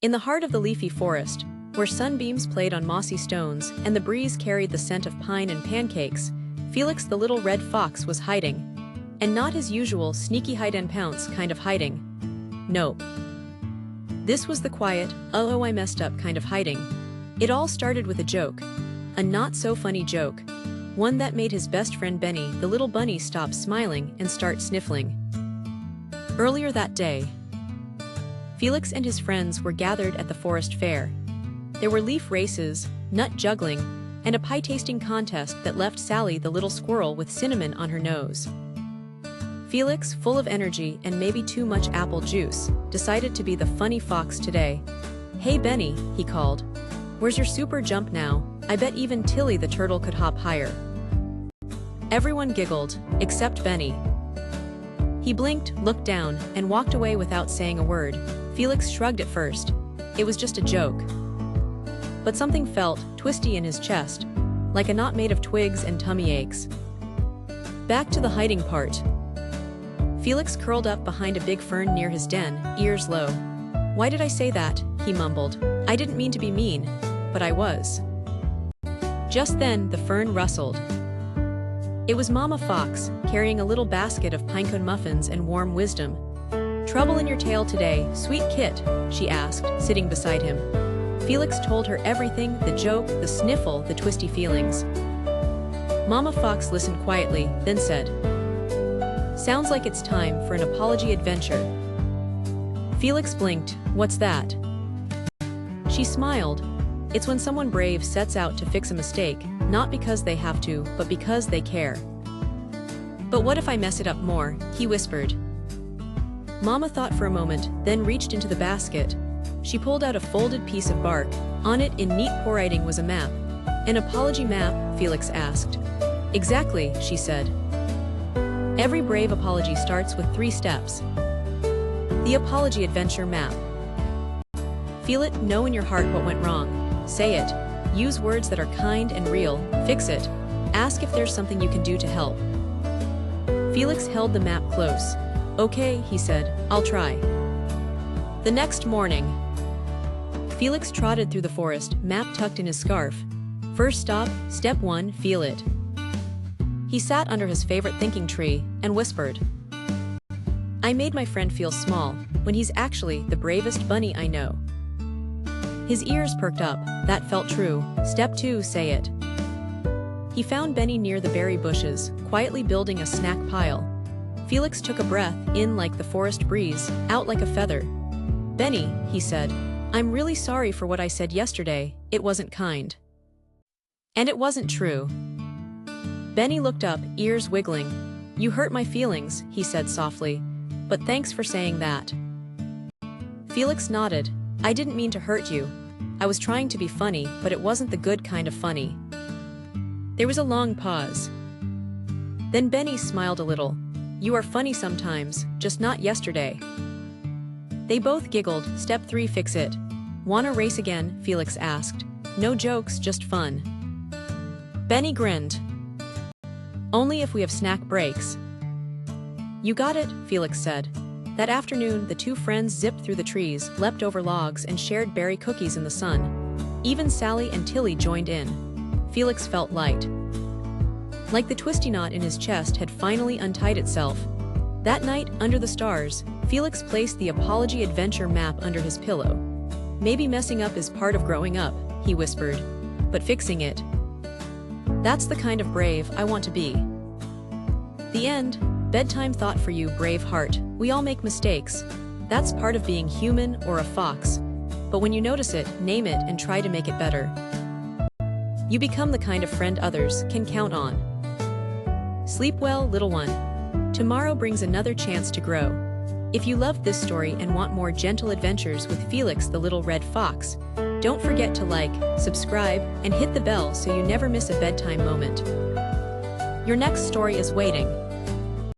In the heart of the leafy forest, where sunbeams played on mossy stones and the breeze carried the scent of pine and pancakes, Felix the little red fox was hiding. And not his usual sneaky hide-and-pounce kind of hiding. Nope. This was the quiet, oh I messed up kind of hiding. It all started with a joke. A not-so-funny joke. One that made his best friend Benny, the little bunny, stop smiling and start sniffling. Earlier that day, Felix and his friends were gathered at the forest fair. There were leaf races, nut juggling, and a pie-tasting contest that left Sally the little squirrel with cinnamon on her nose. Felix, full of energy and maybe too much apple juice, decided to be the funny fox today. "Hey Benny," he called. "Where's your super jump now? I bet even Tilly the turtle could hop higher." Everyone giggled, except Benny. He blinked, looked down, and walked away without saying a word. Felix shrugged at first. It was just a joke. But something felt twisty in his chest, like a knot made of twigs and tummy aches. Back to the hiding part. Felix curled up behind a big fern near his den, ears low. "Why did I say that?" he mumbled. "I didn't mean to be mean, but I was." Just then, the fern rustled. It was Mama Fox, carrying a little basket of pinecone muffins and warm wisdom. "Trouble in your tail today, sweet kit?" she asked, sitting beside him. Felix told her everything, the joke, the sniffle, the twisty feelings. Mama Fox listened quietly, then said, "Sounds like it's time for an apology adventure." Felix blinked. "What's that?" She smiled. "It's when someone brave sets out to fix a mistake, not because they have to, but because they care." "But what if I mess it up more?" he whispered. Mama thought for a moment, then reached into the basket. She pulled out a folded piece of bark. On it, in neat poor writing, was a map. "An apology map?" Felix asked. "Exactly," she said. "Every brave apology starts with 3 steps. The apology adventure map. Feel it, know in your heart what went wrong. Say it. Use words that are kind and real. Fix it. Ask if there's something you can do to help." Felix held the map close. "Okay," he said, "I'll try." The next morning, Felix trotted through the forest, map tucked in his scarf. First stop, step 1, feel it. He sat under his favorite thinking tree and whispered, "I made my friend feel small, when he's actually the bravest bunny I know." His ears perked up. That felt true. Step 2, say it. He found Benny near the berry bushes, quietly building a snack pile. Felix took a breath, in like the forest breeze, out like a feather. "Benny," he said, "I'm really sorry for what I said yesterday. It wasn't kind." And it wasn't true. Benny looked up, ears wiggling. "You hurt my feelings," he said softly, "but thanks for saying that." Felix nodded. "I didn't mean to hurt you. I was trying to be funny, but it wasn't the good kind of funny." There was a long pause. Then Benny smiled a little. "You are funny sometimes, just not yesterday." They both giggled. Step 3, fix it. "Wanna race again?" Felix asked. "No jokes, just fun." Benny grinned. "Only if we have snack breaks." "You got it," Felix said. That afternoon, the 2 friends zipped through the trees, leapt over logs, and shared berry cookies in the sun. Even Sally and Tilly joined in. Felix felt light. Like the twisty knot in his chest had finally untied itself. That night, under the stars, Felix placed the apology adventure map under his pillow. "Maybe messing up is part of growing up," he whispered. "But fixing it, that's the kind of brave I want to be." The end. Bedtime thought for you, brave heart. We all make mistakes. That's part of being human or a fox. But when you notice it, name it and try to make it better. You become the kind of friend others can count on. Sleep well, little one. Tomorrow brings another chance to grow. If you loved this story and want more gentle adventures with Felix the little red fox, don't forget to like, subscribe, and hit the bell so you never miss a bedtime moment. Your next story is waiting.